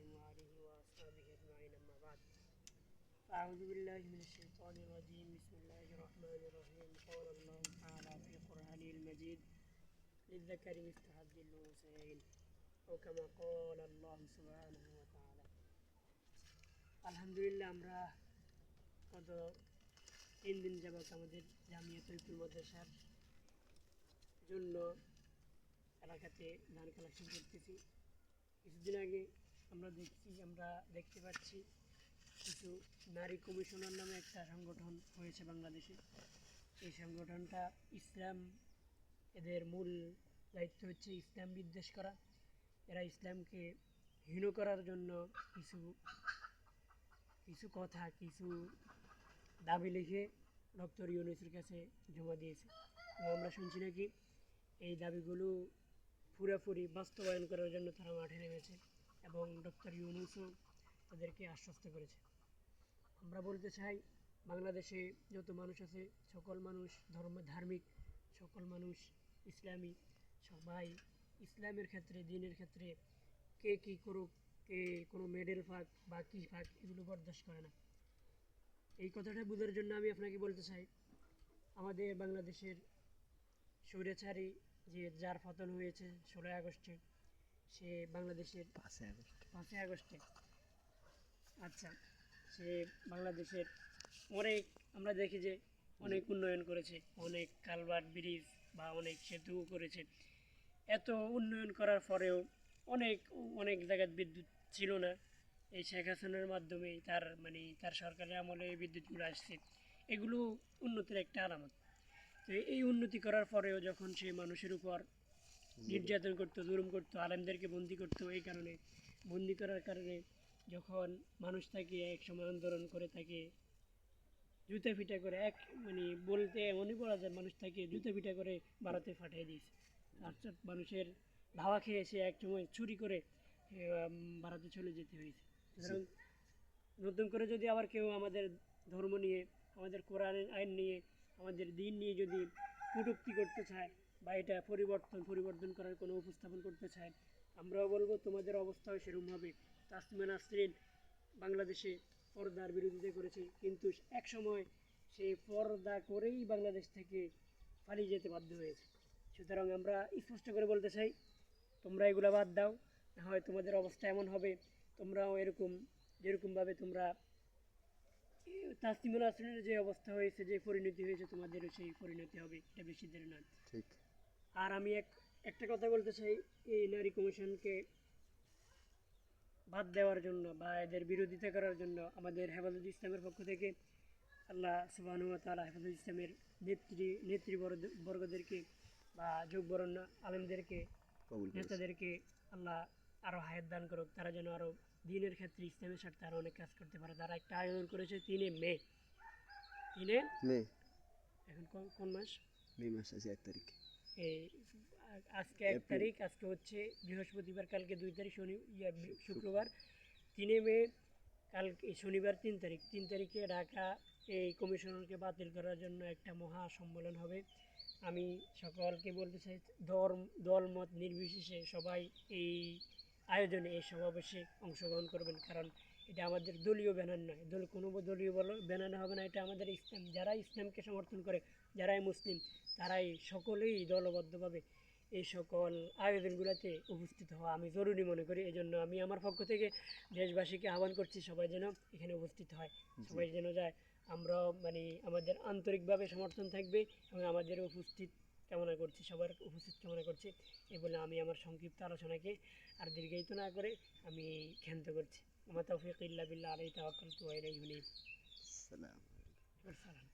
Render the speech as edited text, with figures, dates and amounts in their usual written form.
وآله وأصحابه أجمعين أما بعد فأعوذ بالله من الشيطان الرجيم بسم الله الرحمن الرحيم قال الله تعالى في قرآنه المجيد للذكر مثل حظ الأنثيين أو كما قال الله سبحانه وتعالى আলহামদুলিল্লাহ আমরা গত 3 দিন যাবত আমাদের জামিয়াতুল মাদ্রাসার জন্য এলাকাতে ধান কালেকশন করতেছি। কিছুদিন আগে আমরা দেখতে পাচ্ছি কিছু নারী কমিশনার নামে একটা সংগঠন হয়েছে বাংলাদেশে। এই সংগঠনটা ইসলাম, এদের মূল দায়িত্ব হচ্ছে ইসলাম বিদ্বেষ করা। এরা ইসলামকে হীন করার জন্য কিছু কথা, কিছু দাবি লিখে ডক্টর ইউনূসের কাছে জমা দিয়েছে এবং আমরা শুনছি নাকি এই দাবিগুলো পুরোপুরি বাস্তবায়ন করার জন্য তারা মাঠে নেমেছে এবং ডক্টর ইউনূসও তাদেরকে আশ্বস্ত করেছে। আমরা বলতে চাই, বাংলাদেশে যত মানুষ আছে সকল মানুষ ধার্মিক, সকল মানুষ ইসলামী, সবাই ইসলামের ক্ষেত্রে, দিনের ক্ষেত্রে কে কী করুক, কে কোনো মেডেল ফাঁক বা কী ফাঁক, এগুলো বরদাস্ত করে না। এই কথাটা বোঝার জন্য আমি আপনাকে বলতে চাই, আমাদের বাংলাদেশের স্বৈরাচারী যার পতন হয়েছে 16 আগস্টে, সে বাংলাদেশের 5 আগস্টে সে বাংলাদেশের আমরা দেখি যে অনেক উন্নয়ন করেছে, অনেক কালভার্ট, ব্রিজ বা অনেক সেতু করেছে। এত উন্নয়ন করার পরেও অনেক জায়গায় বিদ্যুৎ ছিল না। এই শেখ হাসিনার মাধ্যমেই তার সরকারের আমলে এই বিদ্যুৎগুলো আসছে। এগুলো উন্নতির একটা আলামত। তো এই উন্নতি করার পরেও যখন সে মানুষের উপর নির্যাতন করতো, জুলুম করতো, আলেমদেরকে বন্দি করতো, এই কারণে বন্দি করার কারণে যখন মানুষ তাকে এক সময় আন্দোলন করে তাকে জুতা পিটা করে বলতে এমনই বলা যায়, মানুষ তাকে জুতা পিটা করে ভারতে পাঠিয়ে দিয়েছে। অর্থাৎ মানুষের ধাওয়া খেয়ে সে এক সময় চুরি করে ভারতে চলে যেতে হয়েছে। সুতরাং নতুন করে যদি আবার কেউ আমাদের ধর্ম নিয়ে, আমাদের কোরআনের আইন নিয়ে, আমাদের দিন নিয়ে যদি কটূক্তি করতে চায় বা এটা পরিবর্তন করার কোনো উপস্থাপন করতে চায়, আমরাও বলবো তোমাদের অবস্থাও সেরকম হবে। তাসমিয়া নাসরিন বাংলাদেশে পর্দার বিরোধিতা করেছে, কিন্তু এক সময় সে পর্দা করেই বাংলাদেশ থেকে পালিয়ে যেতে বাধ্য হয়েছে। সুতরাং আমরা স্পষ্ট করে বলতে চাই, তোমরা এগুলো বাদ দাও, না হয় তোমাদের অবস্থা এমন হবে, তোমরাও যেরকমভাবে তোমরা তাসমিয়া নাসরিনের যে অবস্থা হয়েছে, যে পরিণতি হয়েছে, তোমাদেরও সেই পরিণতি হবে। এটা বেশি দেরি নয়। ঠিক। আর আমি একটা কথা বলতে চাই, এই নারী কমিশনকে বাদ দেওয়ার জন্য বা এদের বিরোধিতা করার জন্য আমাদের হেফাজতে ইসলামের পক্ষ থেকে আল্লাহ সুবহানাহু ওয়া তাআলা হেফাজতে ইসলামের নেতৃবর্গদেরকে বা যোগবরণ্য আলেমদেরকে, নেতাদেরকে আল্লাহ আরও হায়াত দান করুক। তারা যেন আরও দিনের ক্ষেত্রে ইসলামের স্বার্থে আরও অনেক কাজ করতে পারে। তারা একটা আয়োজন করেছে 3 মে। এখন কোন মাস? মে মাস আছে 1 তারিখ। আজকে 1 তারিখ, আজকে হচ্ছে বৃহস্পতিবার, কালকে 2 তারিখ, শুক্রবার 3 মে, কালকে শনিবার 3 তারিখে ঢাকা এই কমিশনকে বাতিল করার জন্য একটা মহা সম্মেলন হবে। আমি সকলকে বলতে চাই, দলমত নির্বিশেষে সবাই এই আয়োজনে, এই সমাবেশে অংশগ্রহণ করবেন। কারণ এটা আমাদের দলীয় ব্যানার নয়, কোনো দলীয় ব্যানার হবে না। এটা আমাদের ইসলাম, যারা ইসলামকে সমর্থন করে, যারাই মুসলিম, তারাই সকলেই দলবদ্ধভাবে এই সকল আয়োজনগুলোতে উপস্থিত হওয়া আমি জরুরি মনে করি। এই জন্য আমি আমার পক্ষ থেকে দেশবাসীকে আহ্বান করছি, সবাই যেন এখানে উপস্থিত হয়, সবাই যেন যায়। আমরা আমাদের আন্তরিকভাবে সমর্থন থাকবে এবং আমাদের উপস্থিত কামনা করছি, সবার উপস্থিত কামনা করছি। এই বলে আমি আমার সংক্ষিপ্ত আলোচনাকে আর দীর্ঘায়িত না করে আমি ক্ষান্ত করছি। ওয়া মা তাওফীক ইল্লা বিল্লাহ, আলাইহি তাওয়াক্কালতু ওয়া ইলাইহি উনীব। সালাম।